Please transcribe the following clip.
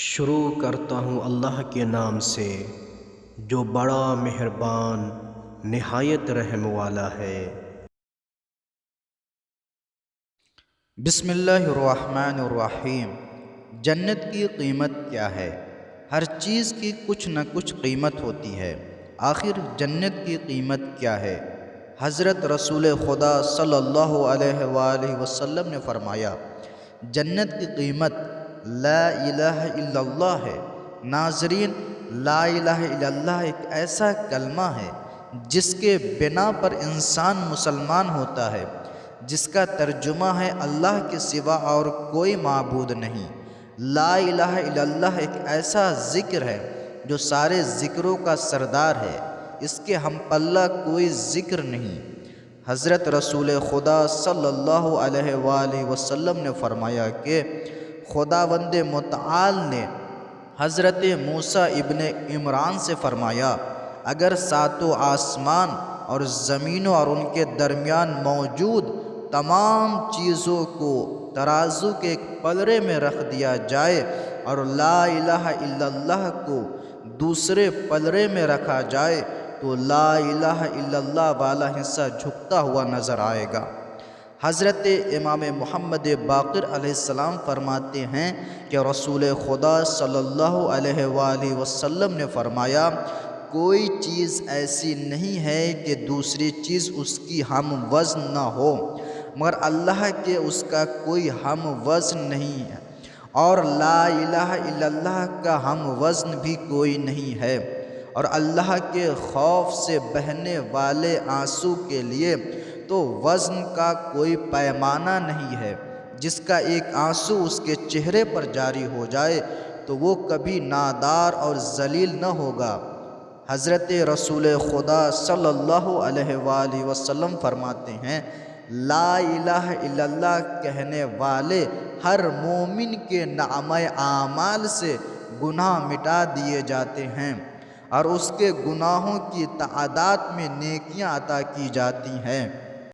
شروع کرتا ہوں اللہ کے نام سے جو بڑا مہربان نہایت رحم والا ہے۔ بسم اللہ الرحمن الرحیم۔ جنت کی قیمت کیا ہے؟ ہر چیز کی کچھ نہ کچھ قیمت ہوتی ہے، آخر جنت کی قیمت کیا ہے؟ حضرت رسول خدا صلی اللہ علیہ وآلہ وسلم نے فرمایا، جنت کی قیمت لا الہ الا اللہ ہے۔ ناظرین، لا الہ الا اللہ ایک ایسا کلمہ ہے جس کے بنا پر انسان مسلمان ہوتا ہے، جس کا ترجمہ ہے اللہ کے سوا اور کوئی معبود نہیں۔ لا الہ الا اللہ ایک ایسا ذکر ہے جو سارے ذکروں کا سردار ہے، اس کے ہم پلہ کوئی ذکر نہیں۔ حضرت رسول خدا صلی اللہ علیہ وآلہ وسلم نے فرمایا کہ خداوند متعال نے حضرت موسیٰ ابن عمران سے فرمایا، اگر ساتوں آسمان اور زمینوں اور ان کے درمیان موجود تمام چیزوں کو ترازو کے ایک پلڑے میں رکھ دیا جائے اور لا الہ الا اللہ کو دوسرے پلڑے میں رکھا جائے تو لا الہ الا اللہ والا حصہ جھکتا ہوا نظر آئے گا۔ حضرت امام محمد باقر علیہ السلام فرماتے ہیں کہ رسول خدا صلی اللہ علیہ وآلہ وسلم نے فرمایا، کوئی چیز ایسی نہیں ہے کہ دوسری چیز اس کی ہم وزن نہ ہو، مگر اللہ کے اس کا کوئی ہم وزن نہیں ہے، اور لا الہ الا اللہ کا ہم وزن بھی کوئی نہیں ہے، اور اللہ کے خوف سے بہنے والے آنسو کے لیے تو وزن کا کوئی پیمانہ نہیں ہے۔ جس کا ایک آنسو اس کے چہرے پر جاری ہو جائے تو وہ کبھی نادار اور ذلیل نہ ہوگا۔ حضرت رسول خدا صلی اللہ علیہ وآلہ وسلم فرماتے ہیں، لا الہ الا اللہ کہنے والے ہر مومن کے نامہ اعمال سے گناہ مٹا دیے جاتے ہیں اور اس کے گناہوں کی تعداد میں نیکیاں عطا کی جاتی ہیں۔